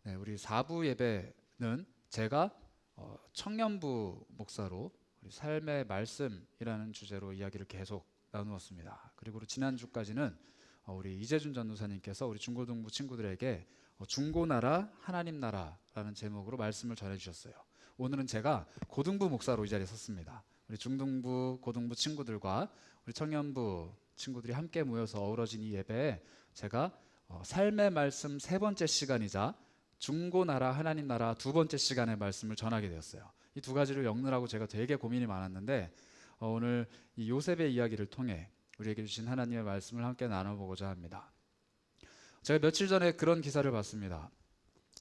네, 우리 4부 예배는 제가 청년부 목사로 우리 삶의 말씀이라는 주제로 이야기를 계속 나누었습니다. 그리고 지난주까지는 우리 이재준 전도사님께서 우리 중고등부 친구들에게 중고나라 하나님 나라라는 제목으로 말씀을 전해주셨어요. 오늘은 제가 고등부 목사로 이 자리에 섰습니다. 우리 중등부, 고등부 친구들과 우리 청년부 친구들이 함께 모여서 어우러진 이 예배에 제가 삶의 말씀 세 번째 시간이자 중고나라 하나님 나라 두 번째 시간의 말씀을 전하게 되었어요. 이 두 가지를 엮느라고 제가 되게 고민이 많았는데 오늘 이 요셉의 이야기를 통해 우리에게 주신 하나님의 말씀을 함께 나눠보고자 합니다. 제가 며칠 전에 그런 기사를 봤습니다.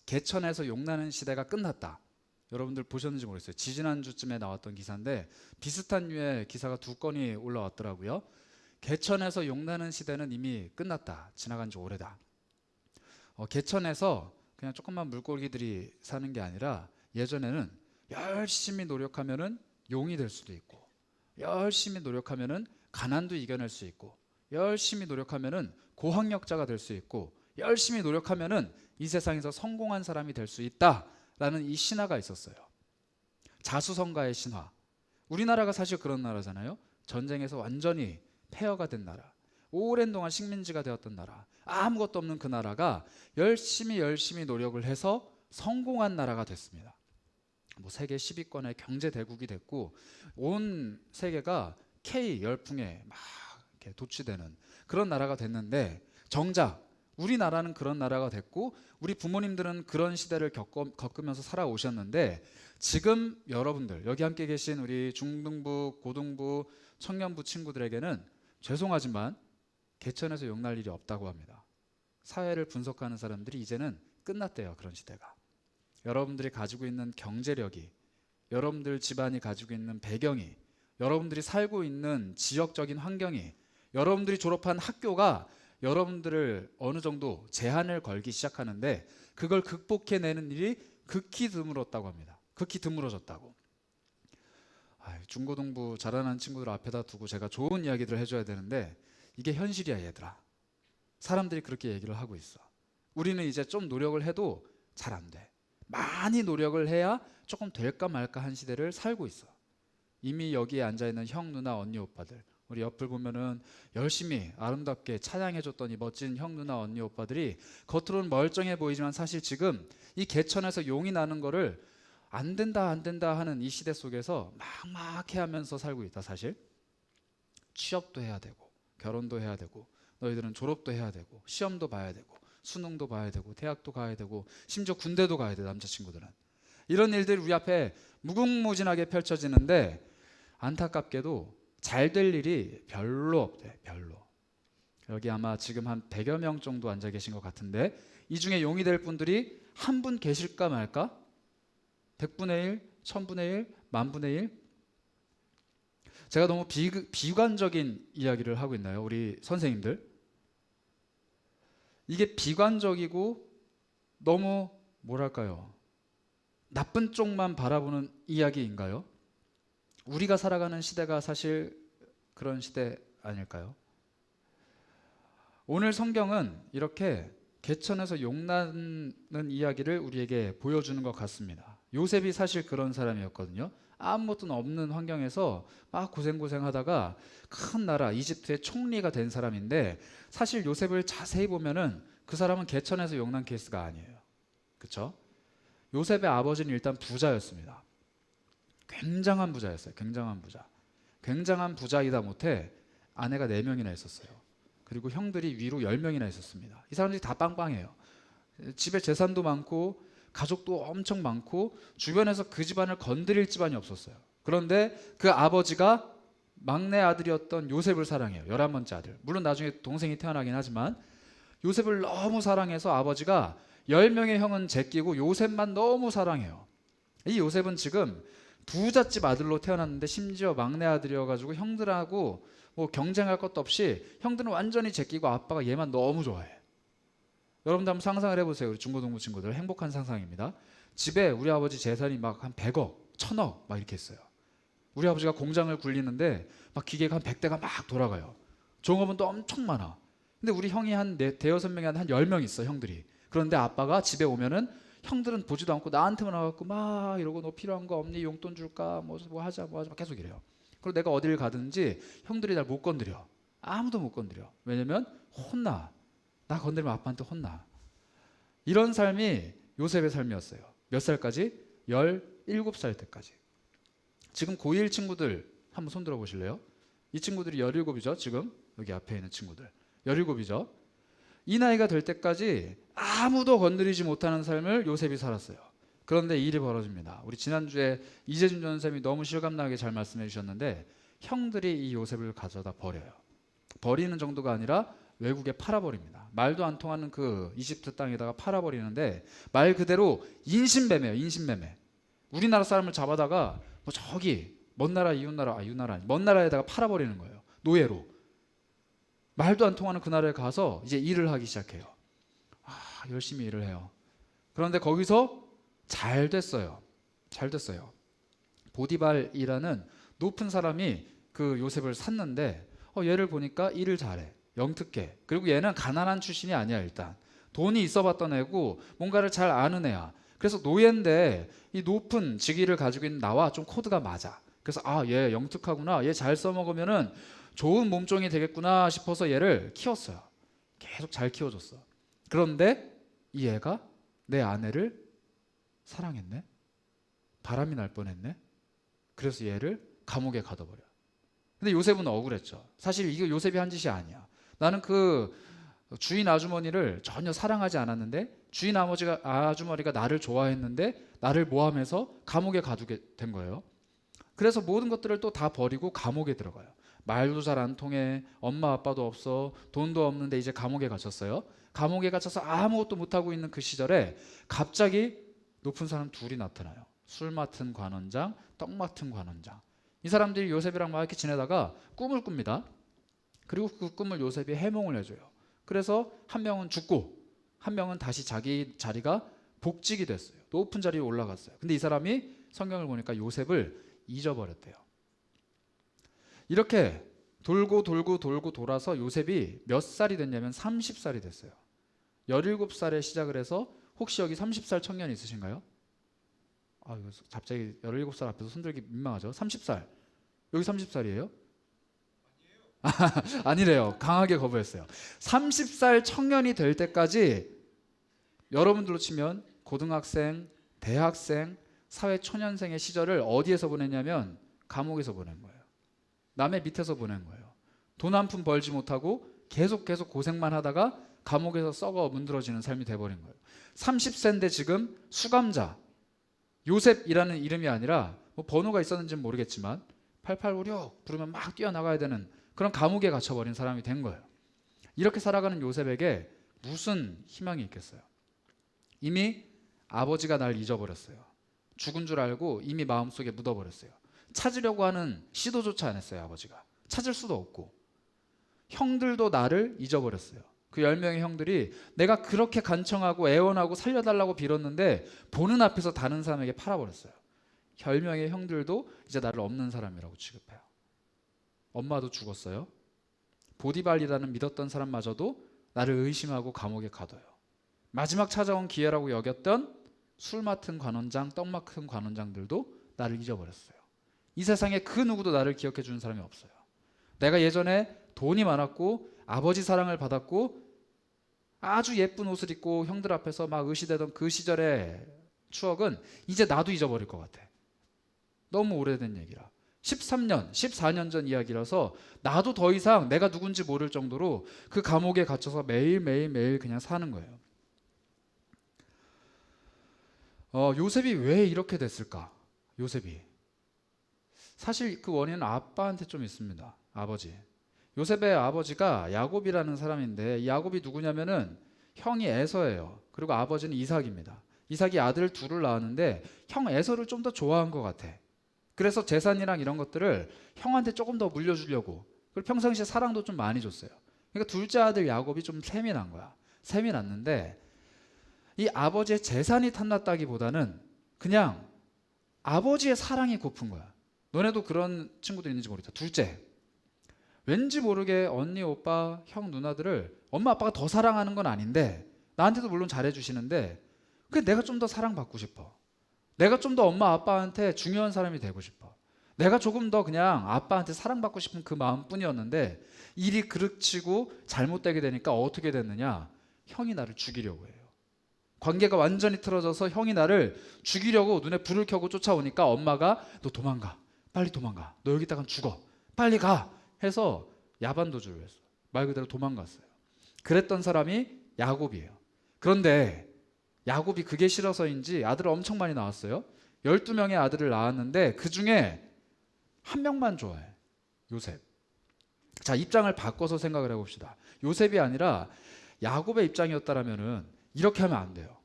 개천에서 용나는 시대가 끝났다. 여러분들 보셨는지 모르겠어요. 지지난주쯤에 나왔던 기사인데 비슷한 류의 기사가 두 건이 올라왔더라고요. 개천에서 용나는 시대는 이미 끝났다. 지나간 지 오래다. 개천에서 그냥 조그만 물고기들이 사는 게 아니라 예전에는 열심히 노력하면은 용이 될 수도 있고, 열심히 노력하면은 가난도 이겨낼 수 있고, 열심히 노력하면은 고학력자가 될 수 있고, 열심히 노력하면은 이 세상에서 성공한 사람이 될 수 있다라는 이 신화가 있었어요. 자수성가의 신화. 우리나라가 사실 그런 나라잖아요. 전쟁에서 완전히 폐허가 된 나라, 오랜 동안 식민지가 되었던 나라, 아무것도 없는 그 나라가 열심히 노력을 해서 성공한 나라가 됐습니다. 세계 10위권의 경제 대국이 됐고 온 세계가 K 열풍에 막 이렇게 도취되는 그런 나라가 됐는데, 정작 우리나라는 그런 나라가 됐고 우리 부모님들은 그런 시대를 겪으면서 살아오셨는데, 지금 여러분들 여기 함께 계신 우리 중등부, 고등부, 청년부 친구들에게는 죄송하지만 개천에서 용날 일이 없다고 합니다. 사회를 분석하는 사람들이 이제는 끝났대요. 그런 시대가. 여러분들이 가지고 있는 경제력이, 여러분들 집안이 가지고 있는 배경이, 여러분들이 살고 있는 지역적인 환경이, 여러분들이 졸업한 학교가 여러분들을 어느 정도 제한을 걸기 시작하는데 그걸 극복해내는 일이 극히 드물었다고 합니다. 극히 드물어졌다고. 중고등부 자라나는 친구들 앞에다 두고 제가 좋은 이야기들을 해줘야 되는데 이게 현실이야 얘들아. 사람들이 그렇게 얘기를 하고 있어. 우리는 이제 좀 노력을 해도 잘 안 돼. 많이 노력을 해야 조금 될까 말까 한 시대를 살고 있어. 이미 여기에 앉아있는 형, 누나, 언니, 오빠들, 우리 옆을 보면은 열심히 아름답게 찬양해줬던 이 멋진 형, 누나, 언니, 오빠들이 겉으로는 멀쩡해 보이지만 사실 지금 이 개천에서 용이 나는 거를 안 된다 하는 이 시대 속에서 막막해 하면서 살고 있다. 사실 취업도 해야 되고 결혼도 해야 되고 너희들은 졸업도 해야 되고 시험도 봐야 되고 수능도 봐야 되고 대학도 가야 되고 심지어 군대도 가야 돼. 남자친구들은 이런 일들이 우리 앞에 무궁무진하게 펼쳐지는데 안타깝게도 잘 될 일이 별로 없대. 별로. 여기 아마 지금 한 100여 명 정도 앉아 계신 것 같은데 이 중에 용이 될 분들이 한 분 계실까 말까? 100분의 1, 1000분의 1, 만분의 1? 제가 너무 비관적인 이야기를 하고 있나요? 우리 선생님들? 이게 비관적이고 너무 뭐랄까요? 나쁜 쪽만 바라보는 이야기인가요? 우리가 살아가는 시대가 사실 그런 시대 아닐까요? 오늘 성경은 이렇게 개천에서 용나는 이야기를 우리에게 보여주는 것 같습니다. 요셉이 사실 그런 사람이었거든요. 아무것도 없는 환경에서 막 고생하다가 큰 나라 이집트의 총리가 된 사람인데, 사실 요셉을 자세히 보면은 그 사람은 개천에서 용난 케이스가 아니에요. 그렇죠? 요셉의 아버지는 일단 부자였습니다. 굉장한 부자였어요. 굉장한 부자이다 못해 아내가 4명이나 있었어요. 그리고 형들이 위로 10명이나 있었습니다. 이 사람들이 다 빵빵해요. 집에 재산도 많고 가족도 엄청 많고 주변에서 그 집안을 건드릴 집안이 없었어요. 그런데 그 아버지가 막내 아들이었던 요셉을 사랑해요. 11번째 아들. 물론 나중에 동생이 태어나긴 하지만 요셉을 너무 사랑해서 아버지가 10명의 형은 제끼고 요셉만 너무 사랑해요. 이 요셉은 지금 부잣집 아들로 태어났는데 심지어 막내 아들이어가지고 형들하고 뭐 경쟁할 것도 없이 형들은 완전히 제끼고 아빠가 얘만 너무 좋아해. 여러분들 한번 상상을 해보세요. 우리 중고등부 친구들 행복한 상상입니다. 집에 우리 아버지 재산이 막 한 100억, 1000억 막 이렇게 있어요. 우리 아버지가 공장을 굴리는데 막 기계가 한 100대가 막 돌아가요. 종업은 또 엄청 많아. 근데 우리 형이 한 대여섯 명이 한 10명 있어, 형들이. 그런데 아빠가 집에 오면은 형들은 보지도 않고 나한테만 와갖고 막 이러고 너 필요한 거 없니? 용돈 줄까? 뭐 하자 뭐 하자 막 계속 이래요. 그리고 내가 어디를 가든지 형들이 날 못 건드려. 아무도 못 건드려. 왜냐면 혼나. 나 건드리면 아빠한테 혼나. 이런 삶이 요셉의 삶이었어요. 몇 살까지? 17살 때까지. 지금 고1 친구들 한번 손 들어 보실래요? 이 친구들이 17이죠. 지금 여기 앞에 있는 친구들 17이죠. 이 나이가 될 때까지 아무도 건드리지 못하는 삶을 요셉이 살았어요. 그런데 일이 벌어집니다. 우리 지난주에 이재준 전선생님이 너무 실감나게 잘 말씀해 주셨는데 형들이 이 요셉을 가져다 버려요. 버리는 정도가 아니라 외국에 팔아버립니다. 말도 안 통하는 그 이집트 땅에다가 팔아버리는데 말 그대로 인신매매예요. 인신매매. 우리나라 사람을 잡아다가 뭐 저기 먼 나라 이웃나라 먼 나라에다가 팔아버리는 거예요. 노예로. 말도 안 통하는 그 나라에 가서 이제 일을 하기 시작해요. 열심히 일을 해요. 그런데 거기서 잘 됐어요. 잘 됐어요. 보디발이라는 높은 사람이 그 요셉을 샀는데 얘를 보니까 일을 잘해. 영특해. 그리고 얘는 가난한 출신이 아니야. 일단 돈이 있어 봤던 애고 뭔가를 잘 아는 애야. 그래서 노예인데 이 높은 직위를 가지고 있는 나와 좀 코드가 맞아. 그래서 얘 영특하구나. 얘 잘 써먹으면은 좋은 몸종이 되겠구나 싶어서 얘를 키웠어요. 계속 잘 키워줬어. 그런데 이 애가 내 아내를 사랑했네. 바람이 날 뻔했네. 그래서 얘를 감옥에 가둬버려. 근데 요셉은 억울했죠. 사실 이게 요셉이 한 짓이 아니야. 나는 그 주인 아주머니를 전혀 사랑하지 않았는데 주인 아주머니가 나를 좋아했는데 나를 모함해서 감옥에 가두게 된 거예요. 그래서 모든 것들을 또 다 버리고 감옥에 들어가요. 말도 잘 안 통해. 엄마 아빠도 없어. 돈도 없는데 이제 감옥에 갇혔어요. 감옥에 갇혀서 아무것도 못하고 있는 그 시절에 갑자기 높은 사람 둘이 나타나요. 술 맡은 관원장, 떡 맡은 관원장. 이 사람들이 요셉이랑 막 이렇게 지내다가 꿈을 꿉니다. 그리고 그 꿈을 요셉이 해몽을 해줘요. 그래서 한 명은 죽고 한 명은 다시 자기 자리가 복직이 됐어요. 높은 자리에 올라갔어요. 근데 이 사람이 성경을 보니까 요셉을 잊어버렸대요. 이렇게 돌고 돌아서 요셉이 몇 살이 됐냐면 30살이 됐어요. 17살에 시작을 해서 혹시 여기 30살 청년 있으신가요? 이거 갑자기 17살 앞에서 손들기 민망하죠. 30살. 여기 30살이에요? 아니래요. 강하게 거부했어요. 30살 청년이 될 때까지 여러분들로 치면 고등학생, 대학생, 사회초년생의 시절을 어디에서 보냈냐면 감옥에서 보낸 거예요. 남의 밑에서 보낸 거예요. 돈 한 푼 벌지 못하고 계속 고생만 하다가 감옥에서 썩어 문드러지는 삶이 돼버린 거예요. 30세인데 지금 수감자. 요셉이라는 이름이 아니라 뭐 번호가 있었는지는 모르겠지만 8856 부르면 막 뛰어나가야 되는 그런 감옥에 갇혀버린 사람이 된 거예요. 이렇게 살아가는 요셉에게 무슨 희망이 있겠어요? 이미 아버지가 날 잊어버렸어요. 죽은 줄 알고 이미 마음속에 묻어버렸어요. 찾으려고 하는 시도조차 안 했어요. 아버지가 찾을 수도 없고 형들도 나를 잊어버렸어요. 그 10명의 형들이 내가 그렇게 간청하고 애원하고 살려달라고 빌었는데 보는 앞에서 다른 사람에게 팔아버렸어요. 10명의 형들도 이제 나를 없는 사람이라고 취급해요. 엄마도 죽었어요. 보디발이라는 믿었던 사람마저도 나를 의심하고 감옥에 가둬요. 마지막 찾아온 기회라고 여겼던 술 맡은 관원장, 떡 맡은 관원장들도 나를 잊어버렸어요. 이 세상에 그 누구도 나를 기억해 주는 사람이 없어요. 내가 예전에 돈이 많았고 아버지 사랑을 받았고 아주 예쁜 옷을 입고 형들 앞에서 막 의시되던 그 시절의 추억은 이제 나도 잊어버릴 것 같아. 너무 오래된 얘기라. 13년, 14년 전 이야기라서 나도 더 이상 내가 누군지 모를 정도로 그 감옥에 갇혀서 매일 그냥 사는 거예요. 요셉이 왜 이렇게 됐을까? 요셉이 사실 그 원인은 아빠한테 좀 있습니다. 아버지. 요셉의 아버지가 야곱이라는 사람인데 이 야곱이 누구냐면은 형이 에서예요. 그리고 아버지는 이삭입니다. 이삭이 아들 둘을 낳았는데 형 에서를 좀 더 좋아한 것 같아. 그래서 재산이랑 이런 것들을 형한테 조금 더 물려주려고. 그리고 평상시에 사랑도 좀 많이 줬어요. 그러니까 둘째 아들 야곱이 좀 셈이 난 거야. 셈이 났는데 이 아버지의 재산이 탐났다기보다는 그냥 아버지의 사랑이 고픈 거야. 너네도 그런 친구들 있는지 모르겠다. 둘째. 왠지 모르게 언니, 오빠, 형, 누나들을 엄마, 아빠가 더 사랑하는 건 아닌데 나한테도 물론 잘해주시는데 내가 좀 더 사랑받고 싶어. 내가 좀 더 엄마 아빠한테 중요한 사람이 되고 싶어. 내가 조금 더 그냥 아빠한테 사랑받고 싶은 그 마음뿐이었는데 일이 그르치고 잘못되게 되니까 어떻게 됐느냐? 형이 나를 죽이려고 해요. 관계가 완전히 틀어져서 형이 나를 죽이려고 눈에 불을 켜고 쫓아오니까 엄마가 너 도망가. 빨리 도망가. 너 여기다가 죽어. 빨리 가. 해서 야반도주를 했어요. 말 그대로 도망갔어요. 그랬던 사람이 야곱이에요. 그런데 야곱이 그게 싫어서인지 아들을 엄청 많이 낳았어요. 12명의 아들을 낳았는데 그 중에 한 명만 좋아해. 요셉. 자, 입장을 바꿔서 생각을 해봅시다. 요셉이 아니라 야곱의 입장이었다라면은 이렇게 하면 안 돼요.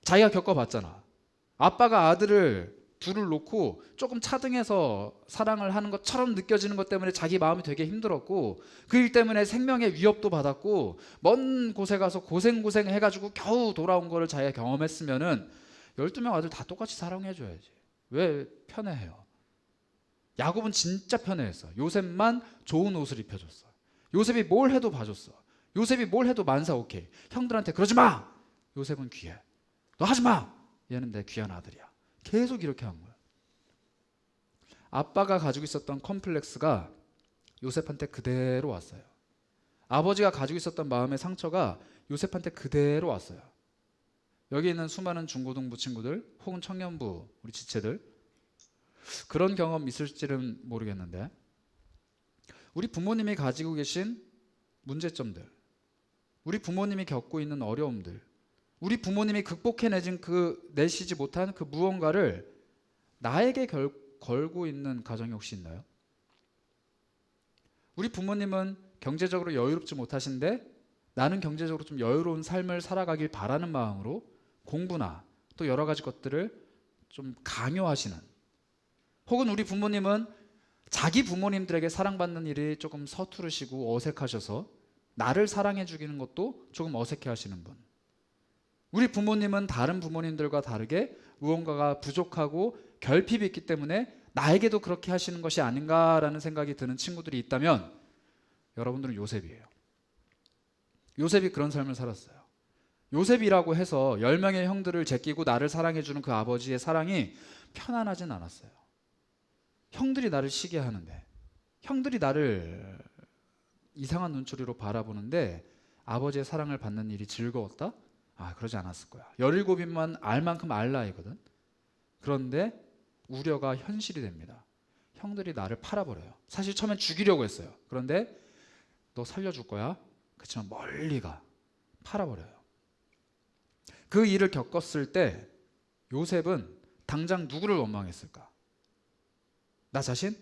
자기가 겪어봤잖아. 아빠가 아들을 둘을 놓고 조금 차등해서 사랑을 하는 것처럼 느껴지는 것 때문에 자기 마음이 되게 힘들었고 그 일 때문에 생명의 위협도 받았고 먼 곳에 가서 고생 해가지고 겨우 돌아온 거를 자기가 경험했으면은 12명 아들 다 똑같이 사랑해줘야지. 왜 편애해요? 야곱은 진짜 편애했어. 요셉만 좋은 옷을 입혀줬어. 요셉이 뭘 해도 봐줬어. 요셉이 뭘 해도 만사 오케이. 형들한테 그러지 마. 요셉은 귀해. 너 하지 마. 얘는 내 귀한 아들이야. 계속 이렇게 한 거야. 아빠가 가지고 있었던 컴플렉스가 요셉한테 그대로 왔어요. 아버지가 가지고 있었던 마음의 상처가 요셉한테 그대로 왔어요. 여기 있는 수많은 중고등부 친구들 혹은 청년부 우리 지체들 그런 경험 있을지는 모르겠는데 우리 부모님이 가지고 계신 문제점들, 우리 부모님이 겪고 있는 어려움들, 우리 부모님이 내시지 못한 그 무언가를 나에게 걸고 있는 가정이 혹시 있나요? 우리 부모님은 경제적으로 여유롭지 못하신데 나는 경제적으로 좀 여유로운 삶을 살아가길 바라는 마음으로 공부나 또 여러 가지 것들을 좀 강요하시는, 혹은 우리 부모님은 자기 부모님들에게 사랑받는 일이 조금 서투르시고 어색하셔서 나를 사랑해 주기는 것도 조금 어색해 하시는 분. 우리 부모님은 다른 부모님들과 다르게 무언가가 부족하고 결핍이 있기 때문에 나에게도 그렇게 하시는 것이 아닌가라는 생각이 드는 친구들이 있다면 여러분들은 요셉이에요. 요셉이 그런 삶을 살았어요. 요셉이라고 해서 10명의 형들을 제끼고 나를 사랑해주는 그 아버지의 사랑이 편안하진 않았어요. 형들이 나를 시게 하는데, 형들이 나를 이상한 눈초리로 바라보는데 아버지의 사랑을 받는 일이 즐거웠다? 그러지 않았을 거야. 17이면 알 만큼 알 나이거든. 그런데 우려가 현실이 됩니다. 형들이 나를 팔아버려요. 사실 처음엔 죽이려고 했어요. 그런데 너 살려줄 거야? 그렇지만 멀리 가. 팔아버려요. 그 일을 겪었을 때 요셉은 당장 누구를 원망했을까? 나 자신?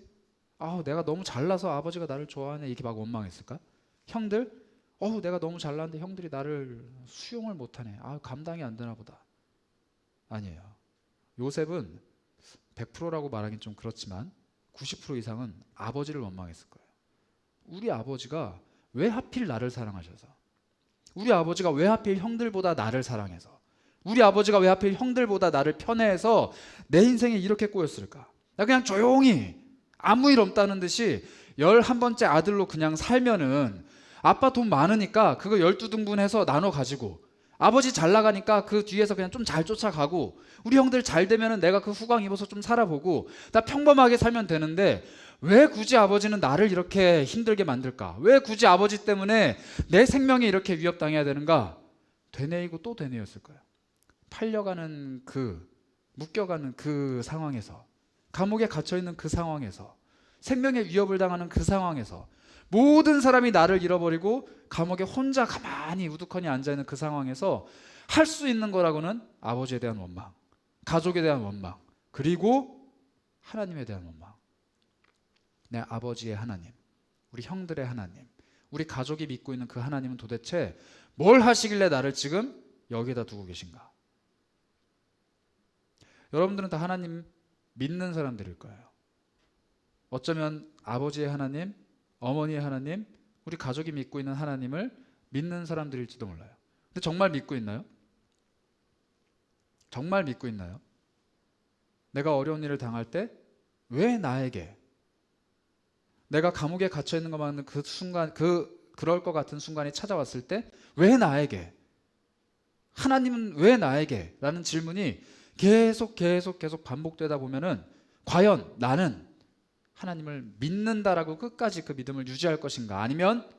내가 너무 잘나서 아버지가 나를 좋아하네 이렇게 막 원망했을까? 형들? 내가 너무 잘났는데 형들이 나를 수용을 못하네. 감당이 안 되나 보다. 아니에요. 요셉은 100%라고 말하긴 좀 그렇지만 90% 이상은 아버지를 원망했을 거예요. 우리 아버지가 왜 하필 나를 사랑하셔서, 우리 아버지가 왜 하필 형들보다 나를 사랑해서, 우리 아버지가 왜 하필 형들보다 나를 편애해서 내 인생이 이렇게 꼬였을까? 나 그냥 조용히 아무 일 없다는 듯이 11번째 아들로 그냥 살면은 아빠 돈 많으니까 그거 12등분해서 나눠 가지고, 아버지 잘 나가니까 그 뒤에서 그냥 좀 잘 쫓아가고, 우리 형들 잘 되면은 내가 그 후광 입어서 좀 살아보고 나 평범하게 살면 되는데 왜 굳이 아버지는 나를 이렇게 힘들게 만들까? 왜 굳이 아버지 때문에 내 생명이 이렇게 위협당해야 되는가? 되뇌이고 또 되뇌였을 거예요. 팔려가는 묶여가는 그 상황에서, 감옥에 갇혀있는 그 상황에서, 생명의 위협을 당하는 그 상황에서, 모든 사람이 나를 잃어버리고 감옥에 혼자 가만히 우두커니 앉아있는 그 상황에서 할 수 있는 거라고는 아버지에 대한 원망, 가족에 대한 원망, 그리고 하나님에 대한 원망. 내 아버지의 하나님, 우리 형들의 하나님, 우리 가족이 믿고 있는 그 하나님은 도대체 뭘 하시길래 나를 지금 여기다 두고 계신가? 여러분들은 다 하나님 믿는 사람들일 거예요. 어쩌면 아버지의 하나님, 어머니의 하나님, 우리 가족이 믿고 있는 하나님을 믿는 사람들일지도 몰라요. 근데 정말 믿고 있나요? 정말 믿고 있나요? 내가 어려운 일을 당할 때 왜 나에게, 내가 감옥에 갇혀 있는 것만은 그 순간, 그럴 것 같은 순간이 찾아왔을 때 왜 나에게 하나님은 왜 나에게? 라는 질문이 계속 반복되다 보면은 과연 나는 하나님을 믿는다라고 끝까지 그 믿음을 유지할 것인가? 아니면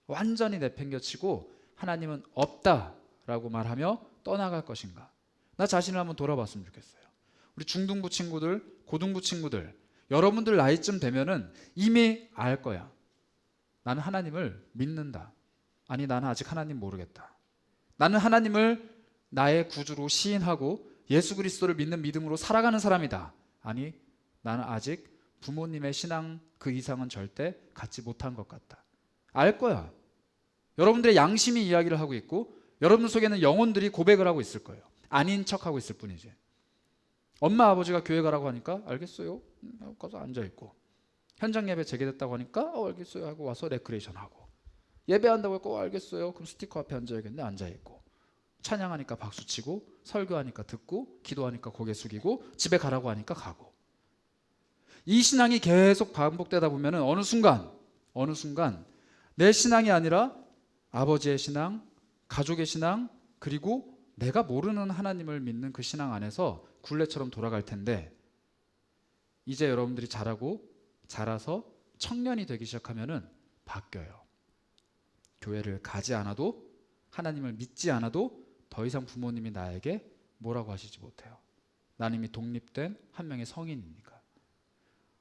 완전히 내팽겨치고 하나님은 없다라고 말하며 떠나갈 것인가? 나 자신을 한번 돌아봤으면 좋겠어요. 우리 중등부 친구들, 고등부 친구들, 여러분들 나이쯤 되면은 이미 알 거야. 나는 하나님을 믿는다. 아니, 나는 아직 하나님 모르겠다. 나는 하나님을 나의 구주로 시인하고 예수 그리스도를 믿는 믿음으로 살아가는 사람이다. 아니, 나는 아직 부모님의 신앙 그 이상은 절대 갖지 못한 것 같다. 알 거야. 여러분들의 양심이 이야기를 하고 있고 여러분 속에는 영혼들이 고백을 하고 있을 거예요. 아닌 척하고 있을 뿐이지. 엄마 아버지가 교회 가라고 하니까 알겠어요 하고 가서 앉아있고, 현장 예배 재개됐다고 하니까 알겠어요 하고 와서 레크레이션 하고, 예배한다고 했고 알겠어요 그럼 스티커 앞에 앉아야겠네 앉아있고, 찬양하니까 박수치고, 설교하니까 듣고, 기도하니까 고개 숙이고, 집에 가라고 하니까 가고. 이 신앙이 계속 반복되다 보면 어느 순간 내 신앙이 아니라 아버지의 신앙, 가족의 신앙, 그리고 내가 모르는 하나님을 믿는 그 신앙 안에서 굴레처럼 돌아갈 텐데, 이제 여러분들이 자라서 청년이 되기 시작하면은 바뀌어요. 교회를 가지 않아도, 하나님을 믿지 않아도 더 이상 부모님이 나에게 뭐라고 하시지 못해요. 나는 이미 독립된 한 명의 성인이니까.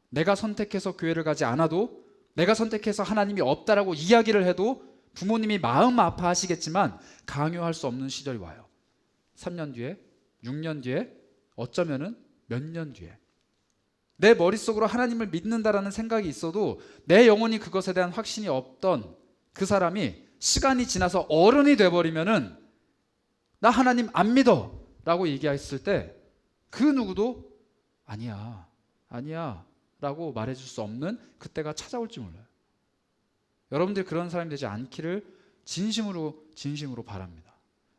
내가 선택해서 교회를 가지 않아도, 내가 선택해서 하나님이 없다라고 이야기를 해도 부모님이 마음 아파하시겠지만 강요할 수 없는 시절이 와요. 3년 뒤에, 6년 뒤에, 어쩌면은 몇 년 뒤에. 내 머릿속으로 하나님을 믿는다라는 생각이 있어도 내 영혼이 그것에 대한 확신이 없던 그 사람이 시간이 지나서 어른이 돼버리면은 나 하나님 안 믿어 라고 얘기했을 때 그 누구도 아니야 라고 말해줄 수 없는 그때가 찾아올지 몰라요. 여러분들 그런 사람이 되지 않기를 진심으로 바랍니다.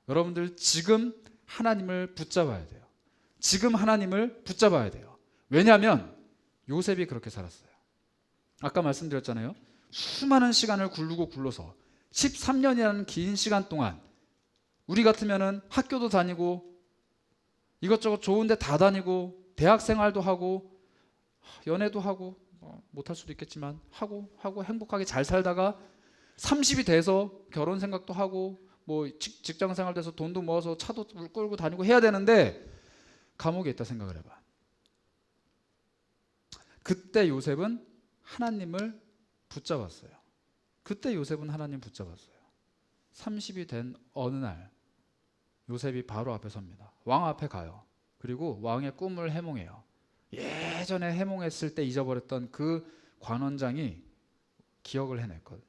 여러분들 지금 하나님을 붙잡아야 돼요. 지금 하나님을 붙잡아야 돼요. 왜냐하면 요셉이 그렇게 살았어요. 아까 말씀드렸잖아요. 수많은 시간을 굴러서 13년이라는 긴 시간 동안 우리 같으면은 학교도 다니고 이것저것 좋은데 다 다니고 대학 생활도 하고 연애도 하고 못할 수도 있겠지만 하고 행복하게 잘 살다가 30이 돼서 결혼 생각도 하고 뭐 직장 생활 돼서 돈도 모아서 차도 끌고 다니고 해야 되는데 감옥에 있다 생각을 해봐. 그때 요셉은 하나님을 붙잡았어요. 30이 된 어느 날 요셉이 바로 앞에 섭니다. 왕 앞에 가요. 그리고 왕의 꿈을 해몽해요. 예전에 해몽했을 때 잊어버렸던 그 관원장이 기억을 해냈거든.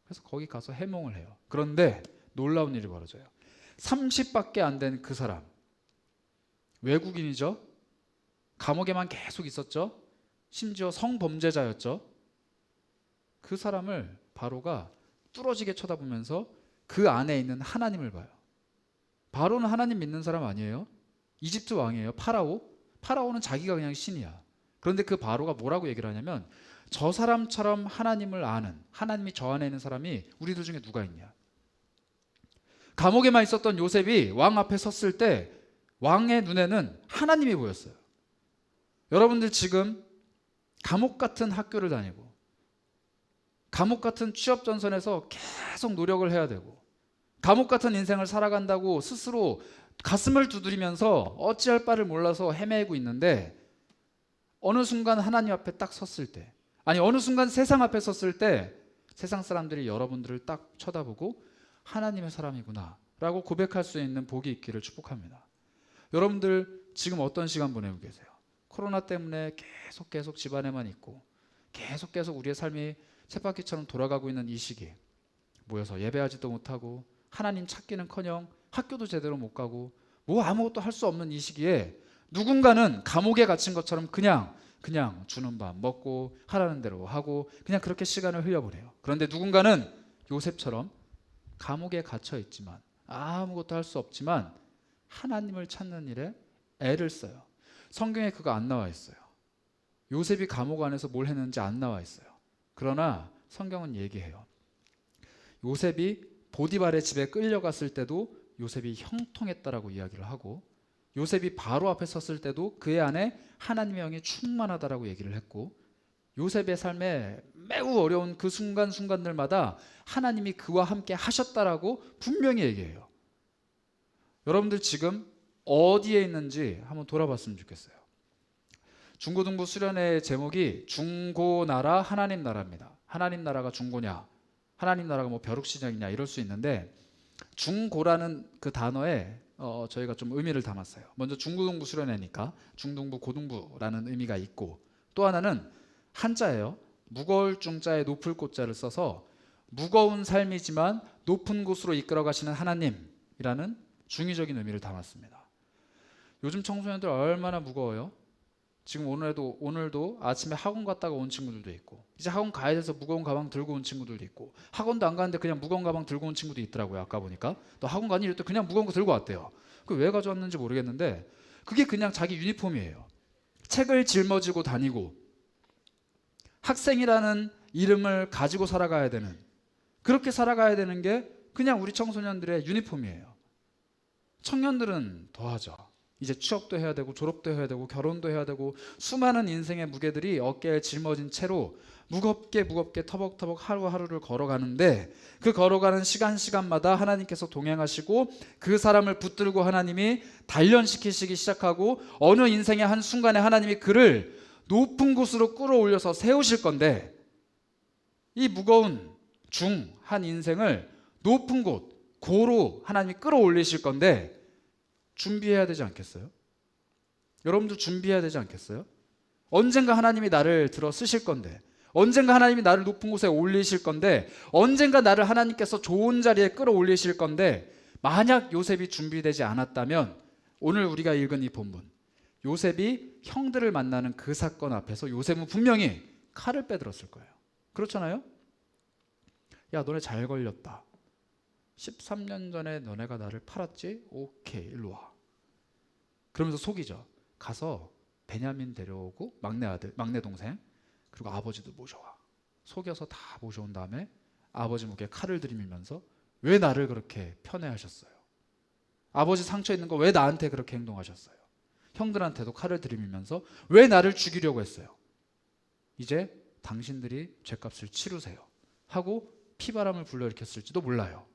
그래서 거기 가서 해몽을 해요. 그런데 놀라운 일이 벌어져요. 30밖에 안 된 그 사람, 외국인이죠. 감옥에만 계속 있었죠. 심지어 성범죄자였죠. 그 사람을 바로가 뚫어지게 쳐다보면서 그 안에 있는 하나님을 봐요. 바로는 하나님 믿는 사람 아니에요. 이집트 왕이에요. 파라오는 자기가 그냥 신이야. 그런데 그 바로가 뭐라고 얘기를 하냐면, 저 사람처럼 하나님을 아는, 하나님이 저 안에 있는 사람이 우리들 중에 누가 있냐. 감옥에만 있었던 요셉이 왕 앞에 섰을 때 왕의 눈에는 하나님이 보였어요. 여러분들 지금 감옥 같은 학교를 다니고 감옥 같은 취업 전선에서 계속 노력을 해야 되고 감옥 같은 인생을 살아간다고 스스로 가슴을 두드리면서 어찌할 바를 몰라서 헤매고 있는데, 어느 순간 하나님 앞에 딱 섰을 때, 아니 어느 순간 세상 앞에 섰을 때 세상 사람들이 여러분들을 딱 쳐다보고 하나님의 사람이구나 라고 고백할 수 있는 복이 있기를 축복합니다. 여러분들 지금 어떤 시간 보내고 계세요? 코로나 때문에 계속 집안에만 있고 계속 우리의 삶이 쳇바퀴처럼 돌아가고 있는 이 시기, 모여서 예배하지도 못하고 하나님 찾기는커녕 학교도 제대로 못 가고 뭐 아무것도 할 수 없는 이 시기에 누군가는 감옥에 갇힌 것처럼 그냥 주는 밥 먹고 하라는 대로 하고 그냥 그렇게 시간을 흘려보내요. 그런데 누군가는 요셉처럼 감옥에 갇혀 있지만 아무것도 할 수 없지만 하나님을 찾는 일에 애를 써요. 성경에 그거 안 나와 있어요. 요셉이 감옥 안에서 뭘 했는지 안 나와 있어요. 그러나 성경은 얘기해요. 요셉이 보디발의 집에 끌려갔을 때도 요셉이 형통했다라고 이야기를 하고, 요셉이 바로 앞에 섰을 때도 그의 안에 하나님의 영이 충만하다라고 얘기를 했고, 요셉의 삶에 매우 어려운 그 순간순간들마다 하나님이 그와 함께 하셨다라고 분명히 얘기해요. 여러분들 지금 어디에 있는지 한번 돌아봤으면 좋겠어요. 중고등부 수련회 제목이 중고나라 하나님 나라입니다. 하나님 나라가 중고냐, 하나님 나라가 뭐 벼룩시장이냐 이럴 수 있는데, 중고라는 그 단어에 저희가 좀 의미를 담았어요. 먼저 중고등부 수련회니까 중등부 고등부라는 의미가 있고, 또 하나는 한자예요. 무거울 중자에 높을 고자를 써서 무거운 삶이지만 높은 곳으로 이끌어 가시는 하나님이라는 중의적인 의미를 담았습니다. 요즘 청소년들 얼마나 무거워요? 지금 오늘도 아침에 학원 갔다가 온 친구들도 있고, 이제 학원 가야 돼서 무거운 가방 들고 온 친구들도 있고, 학원도 안 가는데 그냥 무거운 가방 들고 온 친구도 있더라고요. 아까 보니까 또 학원 가니 이럴 때 그냥 무거운 거 들고 왔대요. 그 왜 가져왔는지 모르겠는데 그게 그냥 자기 유니폼이에요. 책을 짊어지고 다니고 학생이라는 이름을 가지고 살아가야 되는, 그렇게 살아가야 되는 게 그냥 우리 청소년들의 유니폼이에요. 청년들은 더하죠. 이제 취업도 해야 되고 졸업도 해야 되고 결혼도 해야 되고 수많은 인생의 무게들이 어깨에 짊어진 채로 무겁게 터벅터벅 하루하루를 걸어가는데, 그 걸어가는 시간마다 하나님께서 동행하시고 그 사람을 붙들고 하나님이 단련시키시기 시작하고, 어느 인생의 한 순간에 하나님이 그를 높은 곳으로 끌어올려서 세우실 건데, 이 무거운 한 인생을 높은 곳, 고로 하나님이 끌어올리실 건데 준비해야 되지 않겠어요? 여러분도 준비해야 되지 않겠어요? 언젠가 하나님이 나를 들어 쓰실 건데, 언젠가 하나님이 나를 높은 곳에 올리실 건데, 언젠가 나를 하나님께서 좋은 자리에 끌어올리실 건데, 만약 요셉이 준비되지 않았다면 오늘 우리가 읽은 이 본문, 요셉이 형들을 만나는 그 사건 앞에서 요셉은 분명히 칼을 빼들었을 거예요. 그렇잖아요? 야, 너네 잘 걸렸다. 13년 전에 너네가 나를 팔았지? 오케이, 일로 와. 그러면서 속이죠. 가서 베냐민 데려오고, 막내 동생, 그리고 아버지도 모셔와. 속여서 다 모셔온 다음에 아버지 목에 칼을 들이밀면서 왜 나를 그렇게 편애하셨어요? 아버지 상처 있는 거 왜 나한테 그렇게 행동하셨어요? 형들한테도 칼을 들이밀면서 왜 나를 죽이려고 했어요? 이제 당신들이 죄값을 치르세요 하고 피바람을 불러일으켰을지도 몰라요.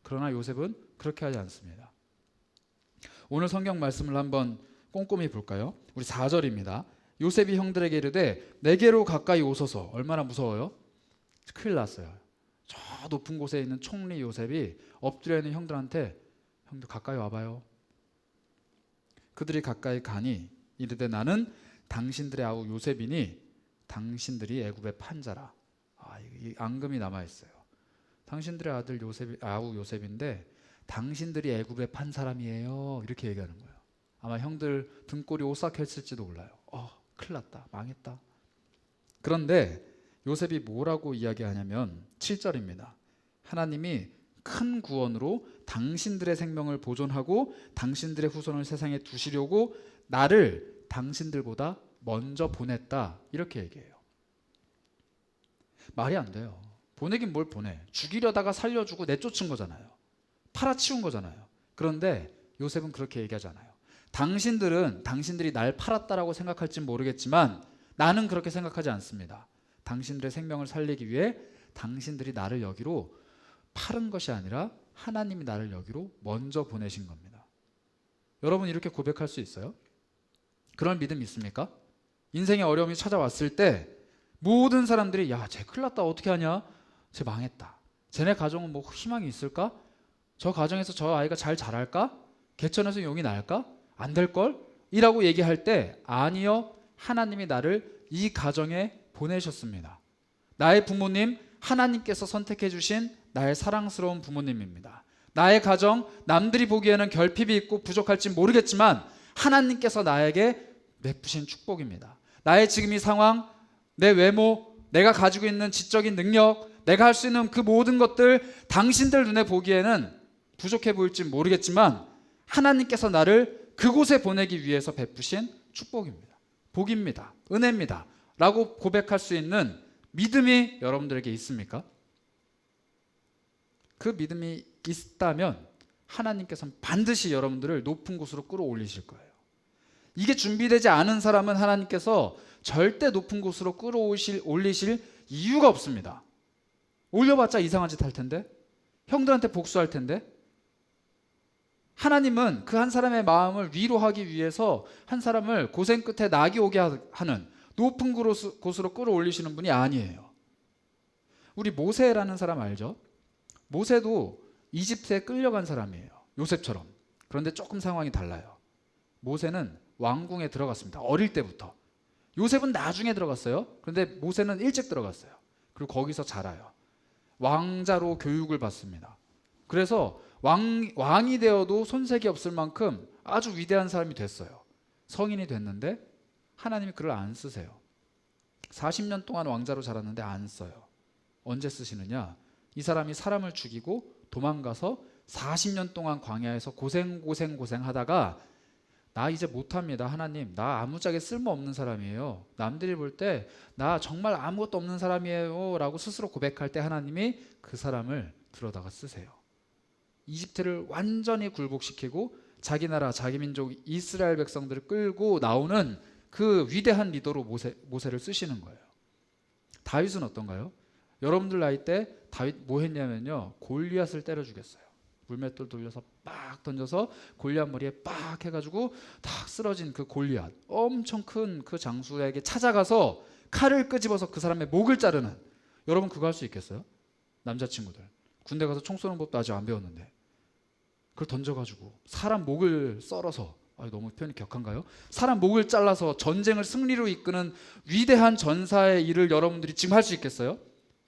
그러나 요셉은 그렇게 하지 않습니다. 오늘 성경 말씀을 한번 꼼꼼히 볼까요? 우리 4절입니다. 요셉이 형들에게 이르되 내게로 가까이 오소서. 얼마나 무서워요? 큰일 났어요. 저 높은 곳에 있는 총리 요셉이 엎드려 있는 형들한테 형들 가까이 와봐요. 그들이 가까이 가니 이르되 나는 당신들의 아우 요셉이니 당신들이 애굽의 판자라. 이 앙금이 남아있어요. 당신들의 아들 아우 요셉인데 당신들이 애굽에 판 사람이에요. 이렇게 얘기하는 거예요. 아마 형들 등골이 오싹했을지도 몰라요. 큰일 났다. 망했다. 그런데 요셉이 뭐라고 이야기하냐면 7절입니다. 하나님이 큰 구원으로 당신들의 생명을 보존하고 당신들의 후손을 세상에 두시려고 나를 당신들보다 먼저 보냈다. 이렇게 얘기해요. 말이 안 돼요. 보내긴 뭘 보내. 죽이려다가 살려주고 내쫓은 거잖아요. 팔아치운 거잖아요. 그런데 요셉은 그렇게 얘기하잖아요. 당신들이 날 팔았다라고 생각할진 모르겠지만 나는 그렇게 생각하지 않습니다. 당신들의 생명을 살리기 위해 당신들이 나를 여기로 팔은 것이 아니라 하나님이 나를 여기로 먼저 보내신 겁니다. 여러분 이렇게 고백할 수 있어요? 그런 믿음 있습니까? 인생의 어려움이 찾아왔을 때 모든 사람들이 야, 쟤 큰일 났다. 어떻게 하냐? 쟤 망했다. 쟤네 가정은 뭐 희망이 있을까? 저 가정에서 저 아이가 잘 자랄까? 개천에서 용이 날까? 안 될걸? 이라고 얘기할 때 아니요. 하나님이 나를 이 가정에 보내셨습니다. 나의 부모님 하나님께서 선택해 주신 나의 사랑스러운 부모님입니다. 나의 가정 남들이 보기에는 결핍이 있고 부족할지 모르겠지만 하나님께서 나에게 베푸신 축복입니다. 나의 지금 이 상황, 내 외모, 내가 가지고 있는 지적인 능력, 내가 할 수 있는 그 모든 것들 당신들 눈에 보기에는 부족해 보일지 모르겠지만 하나님께서 나를 그곳에 보내기 위해서 베푸신 축복입니다. 복입니다. 은혜입니다. 라고 고백할 수 있는 믿음이 여러분들에게 있습니까? 그 믿음이 있다면 하나님께서는 반드시 여러분들을 높은 곳으로 끌어올리실 거예요. 이게 준비되지 않은 사람은 하나님께서 절대 높은 곳으로 끌어올리실 이유가 없습니다. 올려봤자 이상한 짓 할 텐데, 형들한테 복수할 텐데. 하나님은 그 한 사람의 마음을 위로하기 위해서 한 사람을 고생 끝에 낙이 오게 하는 높은 곳으로 끌어올리시는 분이 아니에요. 우리 모세라는 사람 알죠? 모세도 이집트에 끌려간 사람이에요. 요셉처럼. 그런데 조금 상황이 달라요. 모세는 왕궁에 들어갔습니다. 어릴 때부터. 요셉은 나중에 들어갔어요. 그런데 모세는 일찍 들어갔어요. 그리고 거기서 자라요. 왕자로 교육을 받습니다. 그래서 왕이 되어도 손색이 없을 만큼 아주 위대한 사람이 됐어요. 성인이 됐는데 하나님이 그를 안 쓰세요. 40년 동안 왕자로 자랐는데 안 써요. 언제 쓰시느냐? 이 사람이 사람을 죽이고 도망가서 40년 동안 광야에서 고생 하다가 나 이제 못합니다. 하나님, 나 아무짝에 쓸모없는 사람이에요. 남들이 볼 때 나 정말 아무것도 없는 사람이에요 라고 스스로 고백할 때 하나님이 그 사람을 들어다가 쓰세요. 이집트를 완전히 굴복시키고 자기 나라, 자기 민족 이스라엘 백성들을 끌고 나오는 그 위대한 리더로 모세를 쓰시는 거예요. 다윗은 어떤가요? 여러분들 나이 때 다윗 뭐 했냐면요, 골리앗을 때려 죽였어요. 물맷돌 돌려서 빡 던져서 골리앗 머리에 빡 해가지고 딱 쓰러진 그 골리앗, 엄청 큰 그 장수에게 찾아가서 칼을 끄집어서 그 사람의 목을 자르는. 여러분 그거 할 수 있겠어요? 남자친구들 군대 가서 총 쏘는 법도 아직 안 배웠는데 그걸 던져가지고 사람 목을 썰어서, 너무 표현이 격한가요? 사람 목을 잘라서 전쟁을 승리로 이끄는 위대한 전사의 일을 여러분들이 지금 할 수 있겠어요?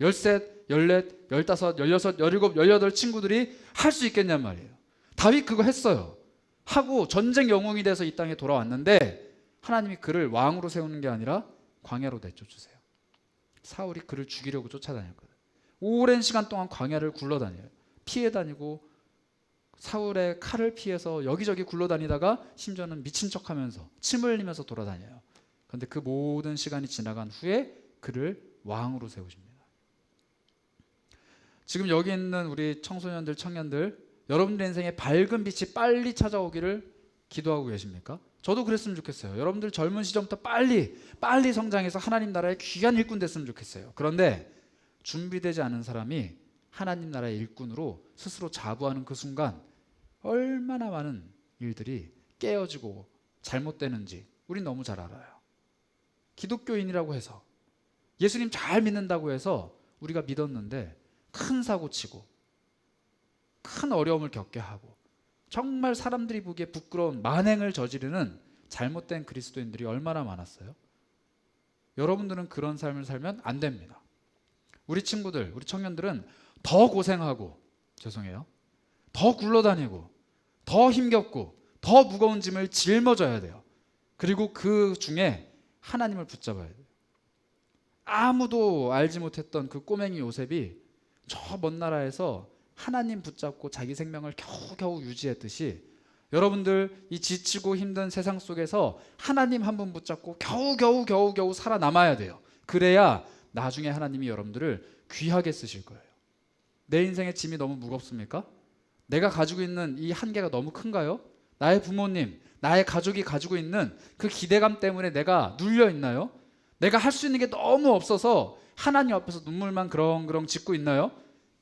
13, 14, 15, 16, 17, 18 친구들이 할 수 있겠냔 말이에요. 다윗 그거 했어요. 하고 전쟁 영웅이 돼서 이 땅에 돌아왔는데 하나님이 그를 왕으로 세우는 게 아니라 광야로 내쫓으세요. 사울이 그를 죽이려고 쫓아다녔거든요. 오랜 시간 동안 광야를 굴러다녀요. 피해 다니고 사울의 칼을 피해서 여기저기 굴러다니다가 심지어는 미친 척하면서 침 흘리면서 돌아다녀요. 그런데 그 모든 시간이 지나간 후에 그를 왕으로 세우십니다. 지금 여기 있는 우리 청소년들, 청년들, 여러분들 인생에 밝은 빛이 빨리 찾아오기를 기도하고 계십니까? 저도 그랬으면 좋겠어요. 여러분들 젊은 시절부터 빨리 성장해서 하나님 나라의 귀한 일꾼 됐으면 좋겠어요. 그런데 준비되지 않은 사람이 하나님 나라의 일꾼으로 스스로 자부하는 그 순간 얼마나 많은 일들이 깨어지고 잘못되는지 우린 너무 잘 알아요. 기독교인이라고 해서, 예수님 잘 믿는다고 해서 우리가 믿었는데 큰 사고 치고 큰 어려움을 겪게 하고 정말 사람들이 보기에 부끄러운 만행을 저지르는 잘못된 그리스도인들이 얼마나 많았어요? 여러분들은 그런 삶을 살면 안 됩니다. 우리 친구들, 우리 청년들은 더 고생하고, 더 굴러다니고, 더 힘겹고, 더 무거운 짐을 짊어져야 돼요. 그리고 그 중에 하나님을 붙잡아야 돼요. 아무도 알지 못했던 그 꼬맹이 요셉이 저 먼 나라에서 하나님 붙잡고 자기 생명을 겨우겨우 유지했듯이 여러분들 이 지치고 힘든 세상 속에서 하나님 한 분 붙잡고 겨우겨우 살아남아야 돼요. 그래야 나중에 하나님이 여러분들을 귀하게 쓰실 거예요. 내 인생의 짐이 너무 무겁습니까? 내가 가지고 있는 이 한계가 너무 큰가요? 나의 부모님, 나의 가족이 가지고 있는 그 기대감 때문에 내가 눌려 있나요? 내가 할 수 있는 게 너무 없어서 하나님 앞에서 눈물만 그렁그렁 짓고 있나요?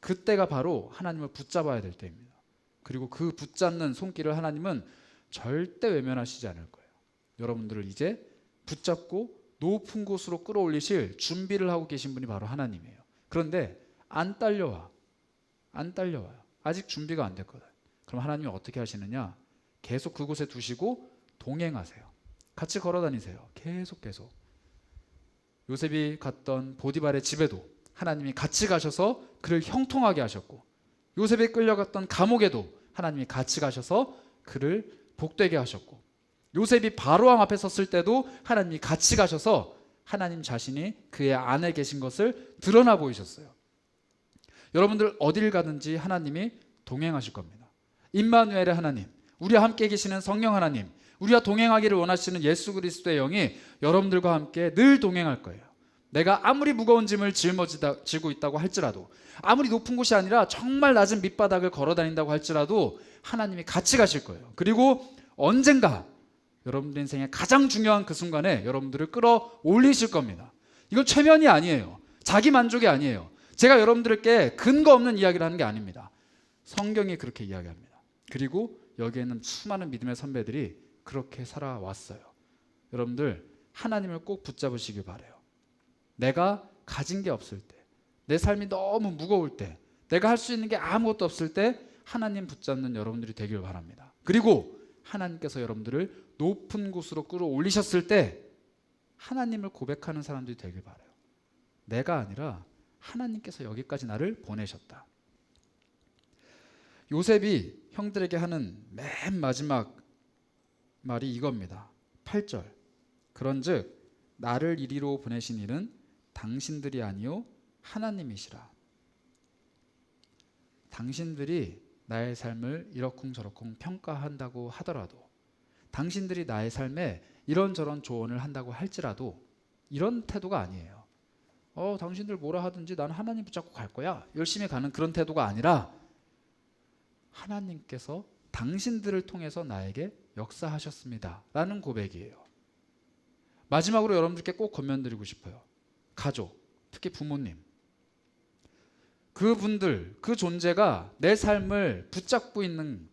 그때가 바로 하나님을 붙잡아야 될 때입니다. 그리고 그 붙잡는 손길을 하나님은 절대 외면하시지 않을 거예요. 여러분들을 이제 붙잡고 높은 곳으로 끌어올리실 준비를 하고 계신 분이 바로 하나님이에요. 그런데 안 딸려와요. 아직 준비가 안 됐거든. 그럼 하나님이 어떻게 하시느냐? 계속 그곳에 두시고 동행하세요. 같이 걸어다니세요. 계속. 요셉이 갔던 보디발의 집에도 하나님이 같이 가셔서 그를 형통하게 하셨고, 요셉이 끌려갔던 감옥에도 하나님이 같이 가셔서 그를 복되게 하셨고, 요셉이 바로왕 앞에 섰을 때도 하나님이 같이 가셔서 하나님 자신이 그의 안에 계신 것을 드러나 보이셨어요. 여러분들 어딜 가든지 하나님이 동행하실 겁니다. 임마누엘의 하나님, 우리와 함께 계시는 성령 하나님, 우리와 동행하기를 원하시는 예수 그리스도의 영이 여러분들과 함께 늘 동행할 거예요. 내가 아무리 무거운 짐을 짊어지고 있다고 할지라도, 아무리 높은 곳이 아니라 정말 낮은 밑바닥을 걸어 다닌다고 할지라도 하나님이 같이 가실 거예요. 그리고 언젠가 여러분들 인생의 가장 중요한 그 순간에 여러분들을 끌어올리실 겁니다. 이건 최면이 아니에요. 자기 만족이 아니에요. 제가 여러분들께 근거 없는 이야기를 하는 게 아닙니다. 성경이 그렇게 이야기합니다. 그리고 여기에는 수많은 믿음의 선배들이 그렇게 살아왔어요. 여러분들 하나님을 꼭 붙잡으시길 바라요. 내가 가진 게 없을 때, 내 삶이 너무 무거울 때, 내가 할 수 있는 게 아무것도 없을 때 하나님 붙잡는 여러분들이 되길 바랍니다. 그리고 하나님께서 여러분들을 높은 곳으로 끌어올리셨을 때 하나님을 고백하는 사람들이 되길 바라요. 내가 아니라 하나님께서 여기까지 나를 보내셨다. 요셉이 형들에게 하는 맨 마지막 말이 이겁니다. 8절. 그런즉 나를 이리로 보내신 이는 당신들이 아니요 하나님이시라. 당신들이 나의 삶을 이러쿵저러쿵 평가한다고 하더라도, 당신들이 나의 삶에 이런저런 조언을 한다고 할지라도 이런 태도가 아니에요. 당신들 뭐라 하든지 나는 하나님 붙잡고 갈 거야, 열심히 가는 그런 태도가 아니라 하나님께서 당신들을 통해서 나에게 역사하셨습니다 라는 고백이에요. 마지막으로 여러분들께 꼭 권면드리고 싶어요. 가족, 특히 부모님, 그분들, 그 존재가 내 삶을 붙잡고 있는,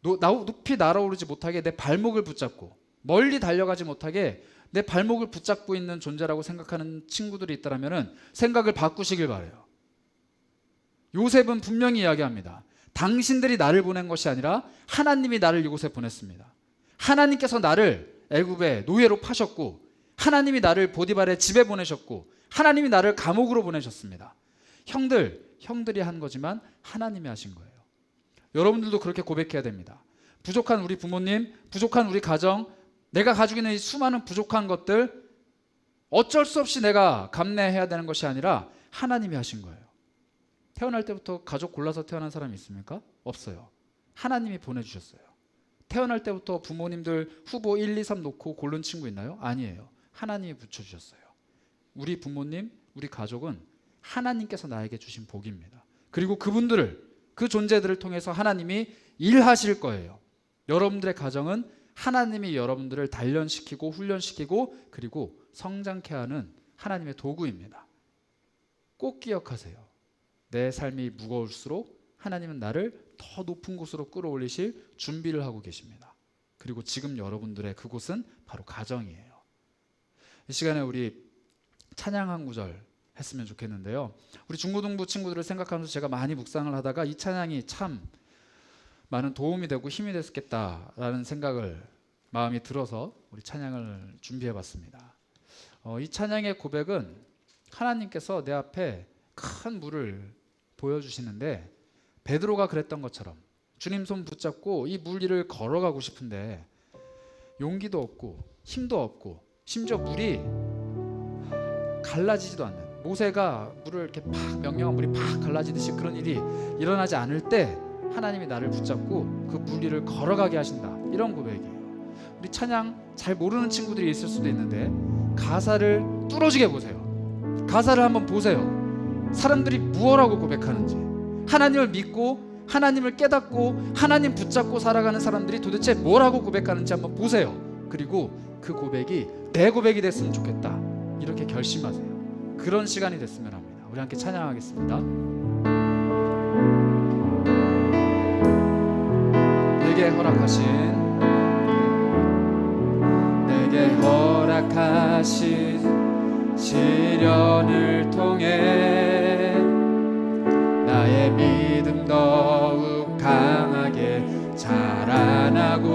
높이 날아오르지 못하게 내 발목을 붙잡고 멀리 달려가지 못하게 내 발목을 붙잡고 있는 존재라고 생각하는 친구들이 있다면 생각을 바꾸시길 바라요. 요셉은 분명히 이야기합니다. 당신들이 나를 보낸 것이 아니라 하나님이 나를 이곳에 보냈습니다. 하나님께서 나를 애굽의 노예로 파셨고, 하나님이 나를 보디발의 집에 보내셨고, 하나님이 나를 감옥으로 보내셨습니다. 형들이 한 거지만 하나님이 하신 거예요. 여러분들도 그렇게 고백해야 됩니다. 부족한 우리 부모님, 부족한 우리 가정, 내가 가지고 있는 이 수많은 부족한 것들 어쩔 수 없이 내가 감내해야 되는 것이 아니라 하나님이 하신 거예요. 태어날 때부터 가족 골라서 태어난 사람이 있습니까? 없어요. 하나님이 보내주셨어요. 태어날 때부터 부모님들 후보 1, 2, 3 놓고 고른 친구 있나요? 아니에요. 하나님이 붙여주셨어요. 우리 부모님, 우리 가족은 하나님께서 나에게 주신 복입니다. 그리고 그분들을, 그 존재들을 통해서 하나님이 일하실 거예요. 여러분들의 가정은 하나님이 여러분들을 단련시키고 훈련시키고 그리고 성장케 하는 하나님의 도구입니다. 꼭 기억하세요. 내 삶이 무거울수록 하나님은 나를 더 높은 곳으로 끌어올리실 준비를 하고 계십니다. 그리고 지금 여러분들의 그곳은 바로 가정이에요. 이 시간에 우리 찬양 한 구절 했으면 좋겠는데요. 우리 중고등부 친구들을 생각하면서 제가 많이 묵상을 하다가 이 찬양이 참 많은 도움이 되고 힘이 됐겠다라는 생각을 마음이 들어서 우리 찬양을 준비해봤습니다. 이 찬양의 고백은 하나님께서 내 앞에 큰 물을 보여주시는데, 베드로가 그랬던 것처럼 주님 손 붙잡고 이 물 위를 걸어가고 싶은데 용기도 없고 힘도 없고 심지어 물이 갈라지지도 않는, 모세가 물을 이렇게 팍, 명령한 물이 팍 갈라지듯이 그런 일이 일어나지 않을 때 하나님이 나를 붙잡고 그 물 위를 걸어가게 하신다, 이런 고백이에요. 우리 찬양 잘 모르는 친구들이 있을 수도 있는데 가사를 뚫어지게 보세요. 가사를 한번 보세요. 사람들이 무엇라고 고백하는지, 하나님을 믿고 하나님을 깨닫고 하나님 붙잡고 살아가는 사람들이 도대체 뭐라고 고백하는지 한번 보세요. 그리고 그 고백이 내 고백이 됐으면 좋겠다, 이렇게 결심하세요. 그런 시간이 됐으면 합니다. 우리 함께 찬양하겠습니다. 내게 허락하신 시련을 통해 나의 믿음 더욱 강하게 자라나고,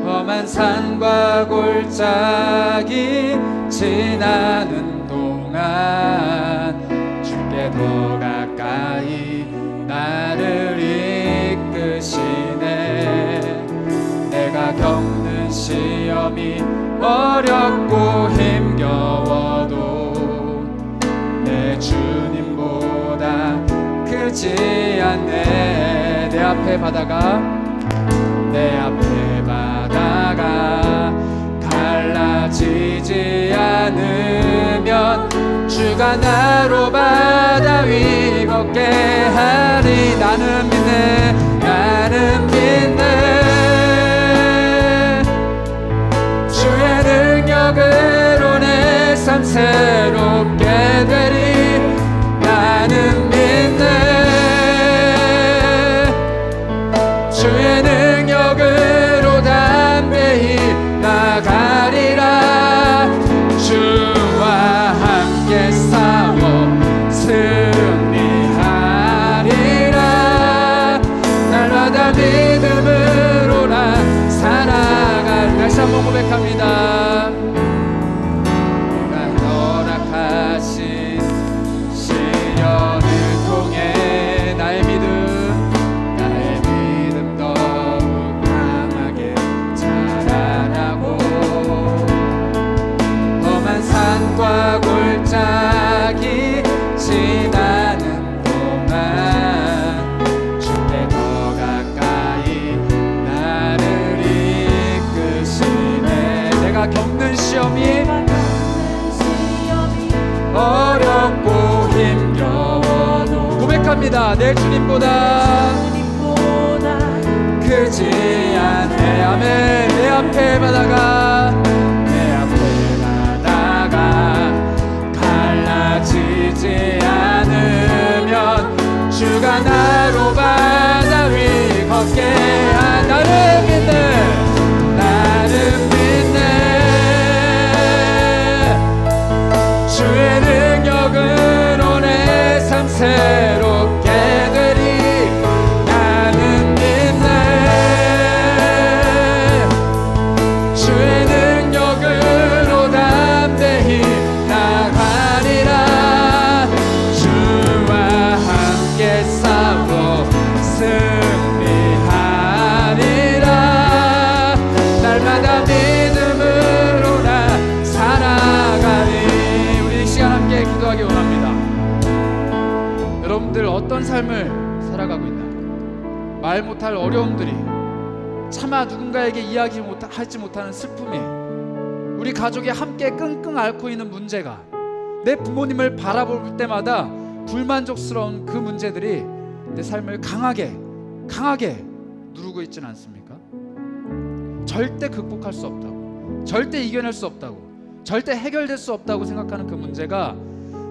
험한 산과 골짜기 지나는 동안 주께 더 가까이 나를 이끄시네. 내가 겪는 시험이 어렵고 힘겨워도 내 주님보다 크지 않네. 내 앞에 바다가 갈라지지 않으리라. 주가 나로 바다 위 걷게 하리. 나는 믿네, 나는 믿네. 주의 능력으로 내 삶 새롭게 되리. 나는 믿네. 주의 능력으로 담대히 나가리라. 주와 함께 싸워 승리하리라. 날마다 믿음으로 나 살아갈. 다시 한번 고백합니다. 내가 허락하신 시련을 통해 나의 믿음 더욱 강하게 자라나고, 험한 산과 골짜기 지나는 동안 주께 더 가까이 나를 이끄시네. 내가 겪는 시험이 어렵고 힘겨워도 고백합니다. 내 주님보다 크지 않네. 아멘. 내 앞에 바다가 갈라지지 않으면 주가 나로 바다 위 걷게 한. 나를 믿네, 나를 믿네. 주의 능력으로 내 삶 새롭게 되리. 나는 믿네. 주의 능력으로 담대히 나가리라. 주와 함께 싸워 승리하리라. 날마다 믿음으로 나 살아가리. 우리 이 시간 함께 기도하기 원합니다. 여러분들 어떤 삶을 살아가고 있나요? 말 못할 어려움들이, 차마 누군가에게 이야기하지 못하는 슬픔이, 우리 가족이 함께 끙끙 앓고 있는 문제가, 내 부모님을 바라볼 때마다 불만족스러운 그 문제들이 내 삶을 강하게 누르고 있지는 않습니까? 절대 극복할 수 없다고, 절대 이겨낼 수 없다고, 절대 해결될 수 없다고 생각하는 그 문제가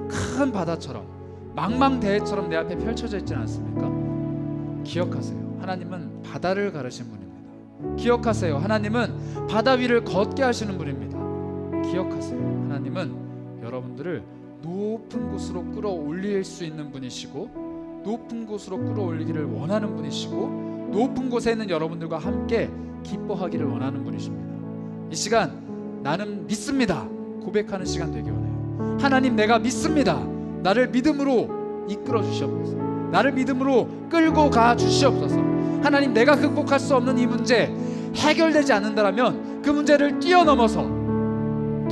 큰 바다처럼, 망망대해처럼 내 앞에 펼쳐져 있지는 않습니까? 기억하세요. 하나님은 바다를 가르신 분입니다. 기억하세요. 하나님은 바다 위를 걷게 하시는 분입니다. 기억하세요. 하나님은 여러분들을 높은 곳으로 끌어올릴 수 있는 분이시고, 높은 곳으로 끌어올리기를 원하는 분이시고, 높은 곳에 있는 여러분들과 함께 기뻐하기를 원하는 분이십니다. 이 시간 나는 믿습니다 고백하는 시간 되기 원해요. 하나님, 내가 믿습니다. 나를 믿음으로 이끌어 주시옵소서. 나를 믿음으로 끌고 가 주시옵소서. 하나님, 내가 극복할 수 없는 이 문제 해결되지 않는다면 그 문제를 뛰어넘어서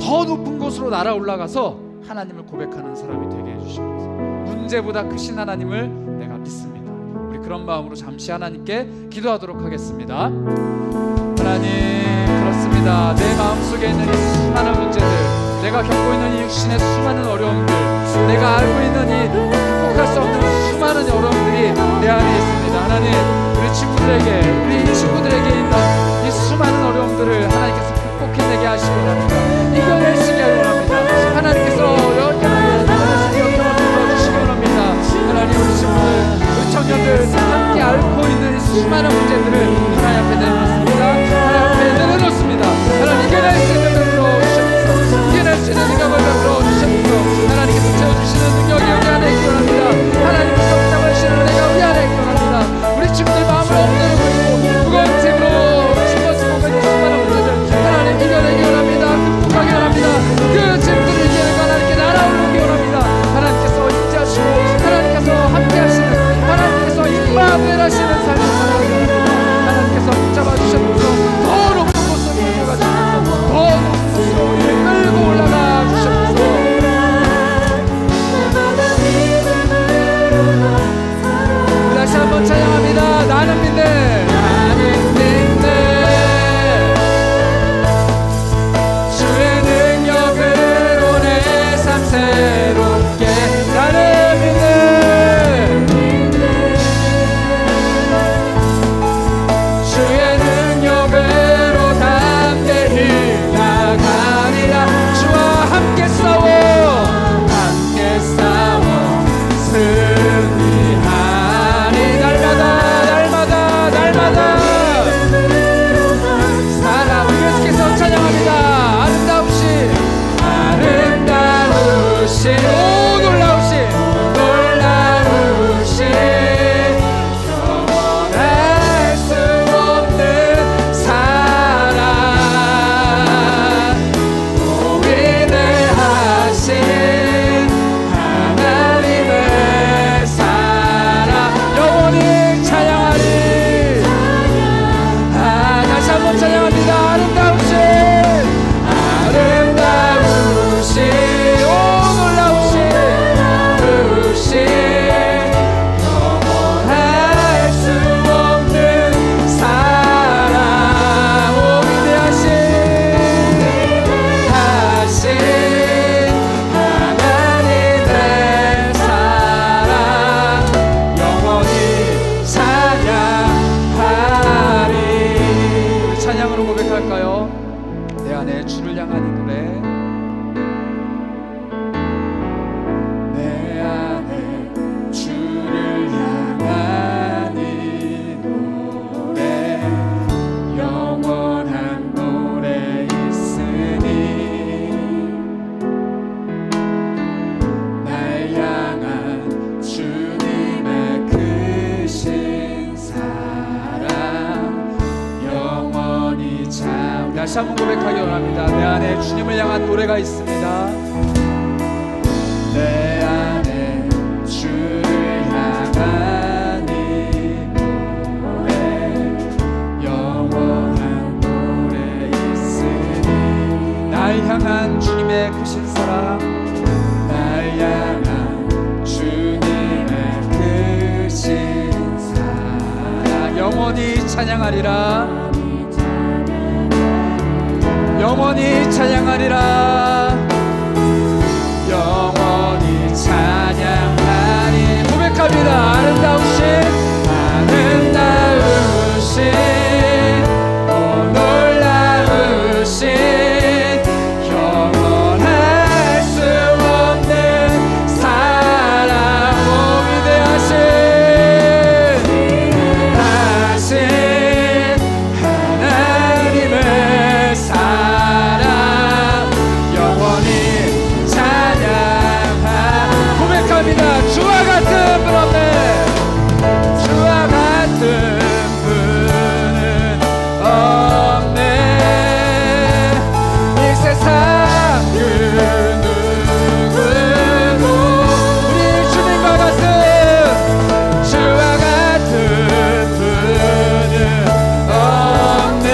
더 높은 곳으로 날아 올라가서 하나님을 고백하는 사람이 되게 해주시옵소서. 문제보다 크신 하나님을 내가 믿습니다. 우리 그런 마음으로 잠시 하나님께 기도하도록 하겠습니다. 하나님, 그렇습니다. 내 마음속에 있는 이 수많은 문제들, 내가 겪고 있는 이 육신의 수많은 어려움들, 내가 알고 있는 이 극복할 수 없는 수많은 어려움들이 내 안에 있습니다. 하나님, 우리 친구들에게 있는 이 수많은 어려움들을 하나님께서 극복해내게 하시기 원합니다. 이겨내시기 원합니다. 하나님께서 역경을 풀어주시기 원합니다. 하나님, 우리 친구들, 우리 청년들 함께 앓고 있는 이 수많은 문제들을 하나님 앞에 내놓습니다. 하나님 앞에 내려놓습니다. 하나님, 이겨낼 수 있는 능력으로 주셔서, 이겨낼 수 있는 능력을 베풀어 주셔서 하나님께서 채워주시는 능력이 우리 안에 있기 원합니다. 하나님께서 붙잡으시는 은혜가 우리 안에 있기 원합니다. 우리 친구들 마음을 엎드리고 있고 무거운 짐으로 주님을 향한 이 노래. 내 안에 주를 향한 이 노래, 영원한 노래 있으니 날 향한 주님의 크신 사랑 영원히 참. 다시 한번 고백하기 원합니다. 내 안에 주님을 향한 노래가 있습니다. 내 안에 주를 향한 이 노래, 영원한 노래 있으니 날 향한 주님의 크신 사랑, 날 향한 주님의 크신 사랑 영원히 찬양하리라, 영원히 찬양하리라, 영원히 찬양하리. 고백합니다. 아름다우신 아름다우신 오 놀라우신 영원할 수 없는 사랑, 오 위대하신 하나님의 사랑 영원히 찬양하. 고백합니다. 주와 같은 분 없네, 주와 같은 분은 없네. 이 세상 그 누구도 우리 주님과 같은, 주와 같은 분은 없네.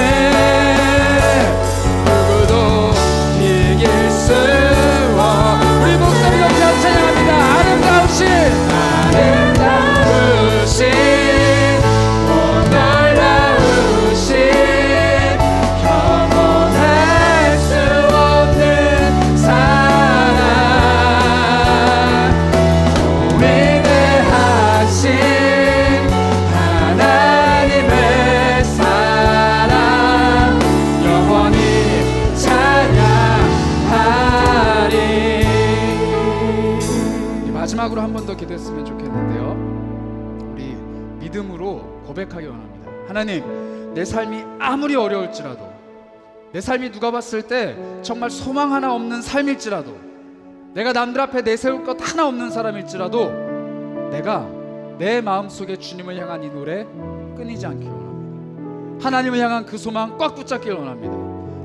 누구도 이길 수 없. 우리 목소리 높여 찬양합니다. 아름다우신 아름다우신 오 놀라우신 영원할 수 없는 사랑, 오 위대하신 하나님의 사랑 영원히 찬양하리. 마지막으로 한 번 더 기도했으면 좋겠는데요. 우리 믿음으로 고백하기 원합니다. 하나님, 내 삶이 아무리 어려울지라도, 내 삶이 누가 봤을 때 정말 소망 하나 없는 삶일지라도, 내가 남들 앞에 내세울 것 하나 없는 사람일지라도, 내가 내 마음속에 주님을 향한 이 노래 끊이지 않기를 원합니다. 하나님을 향한 그 소망 꽉 붙잡기를 원합니다.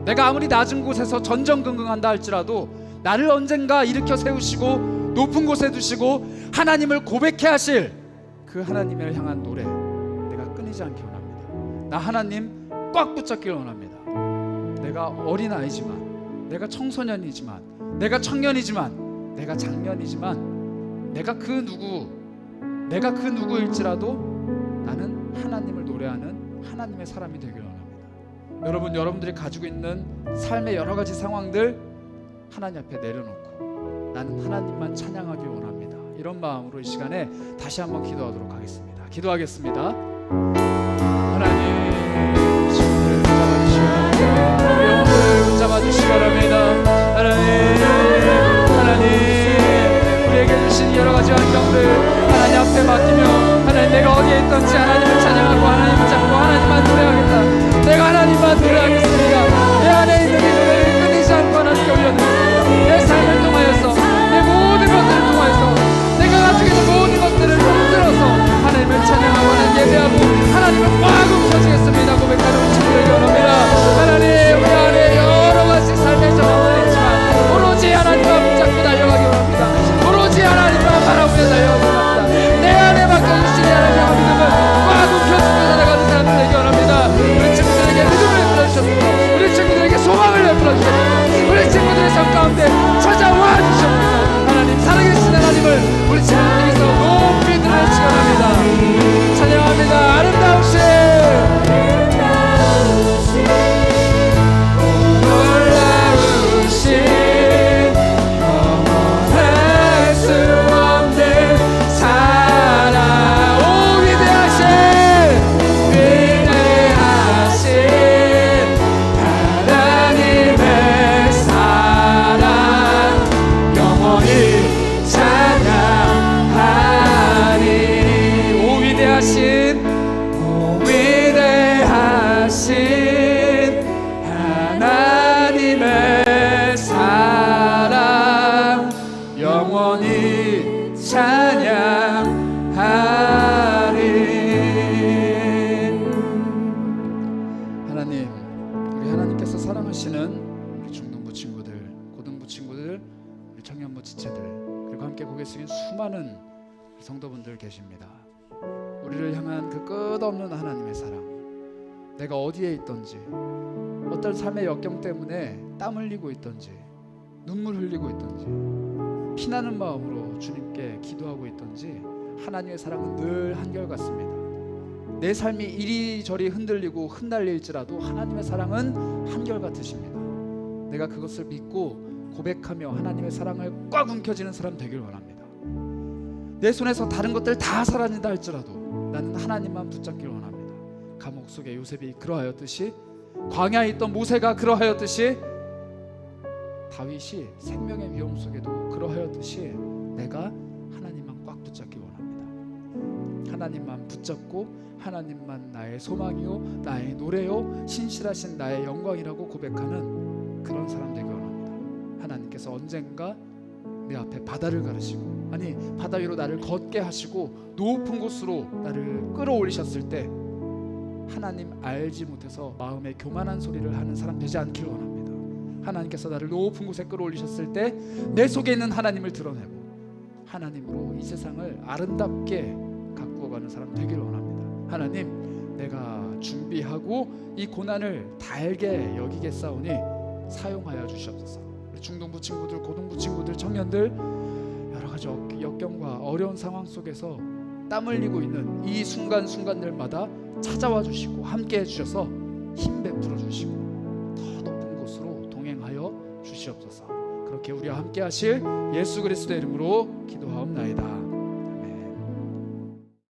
내가 아무리 낮은 곳에서 전전긍긍한다 할지라도 나를 언젠가 일으켜 세우시고 높은 곳에 두시고 하나님을 고백해 하실 그 하나님을 향한 노래 내가 끊이지 않기 원합니다. 나 하나님 꽉 붙잡기를 원합니다. 내가 어린아이지만, 내가 청소년이지만, 내가 청년이지만, 내가 장년이지만, 내가 그 누구일지라도 나는 하나님을 노래하는 하나님의 사람이 되기를 원합니다. 여러분, 여러분들이 가지고 있는 삶의 여러 가지 상황들 하나님 앞에 내려놓고 나는 하나님만 찬양하길 원합니다. 이런 마음으로 이 시간에 다시 한번 기도하도록 하겠습니다. 기도하겠습니다. 하나님, 친구들을 붙잡아주시고 영혼을 붙잡아주시기 바랍니다. 하나님, 우리에게 주신 여러 가지 환경들 하나님 앞에 맡기며, 하나님 내가 어디에 있든지 하나님을 찬양하고 하나님을 잡고 하나님만 노래하겠다. 내가 하나님만 노래하겠습니다. 내 안에 있는 이 노래를 끊이지 않고 하나님께 올려드립니다. 내 삶을 통하여서, 내 모든 것들을 통하여서, 내가 가지고 있는 모든 것들을 통틀어서 하나님을 찬양하고 하나님 예배하고 하나님을 꽉 움켜쥐겠습니다. 고백하는 우리 친구들에게 원합니다. 하나님, 우리 안에 여러 가지 삶의 정황들이 있지만 오로지 하나님과 붙잡고 달려가기 원합니다. 오로지 하나님과 바라보며 달려가기 원합니다. 내 안에 맡겨주신 하나님의 믿음을 꽉 움켜쥐고 살아가는 사람들 되기 원합니다. 우리 친구들에게 믿음을 베풀어 주셨습니다. 우리 친구들에게 소망을 베풀어 주셨습니다. 우리 친구들의 삶 가운데 찾아와 주셨습니다. 하나님, 살아계신 하나님을 우리 친구들에게서 높이 들어주시기 바랍니다. 찬양합니다. 우리 하나님께서 사랑하시는 우리 중등부 친구들, 고등부 친구들, 우리 청년부 지체들, 그리고 함께 고개 숙인 수많은 성도분들 계십니다. 우리를 향한 그 끝없는 하나님의 사랑, 내가 어디에 있든지, 어떤 삶의 역경 때문에 땀 흘리고 있든지, 눈물 흘리고 있든지, 피나는 마음으로 주님께 기도하고 있든지, 하나님의 사랑은 늘 한결같습니다. 내 삶이 이리저리 흔들리고 흩날릴지라도 하나님의 사랑은 한결같으십니다. 내가 그것을 믿고 고백하며 하나님의 사랑을 꽉 움켜쥐는 사람 되길 원합니다. 내 손에서 다른 것들 다 사라진다 할지라도 나는 하나님만 붙잡길 원합니다. 감옥 속에 요셉이 그러하였듯이, 광야에 있던 모세가 그러하였듯이, 다윗이 생명의 위험 속에도 그러하였듯이 내가 하나님만 꽉 붙잡길 원합니다. 하나님만 붙잡고 하나님만 나의 소망이요, 나의 노래요, 신실하신 나의 영광이라고 고백하는 그런 사람 되길 원합니다. 하나님께서 언젠가 내 앞에 바다를 가르시고, 아니 바다 위로 나를 걷게 하시고 높은 곳으로 나를 끌어올리셨을 때 하나님 알지 못해서 마음에 교만한 소리를 하는 사람 되지 않길 원합니다. 하나님께서 나를 높은 곳에 끌어올리셨을 때 내 속에 있는 하나님을 드러내고 하나님으로 이 세상을 아름답게 가꾸어가는 사람 되길 원합니다. 하나님, 내가 준비하고 이 고난을 달게 여기겠사오니 사용하여 주시옵소서. 우리 중등부 친구들, 고등부 친구들, 청년들, 여러 가지 역경과 어려운 상황 속에서 땀 흘리고 있는 이 순간순간들마다 찾아와 주시고 함께 해주셔서 힘 베풀어 주시고 더 높은 곳으로 동행하여 주시옵소서. 그렇게 우리와 함께 하실 예수 그리스도의 이름으로 기도하옵나이다.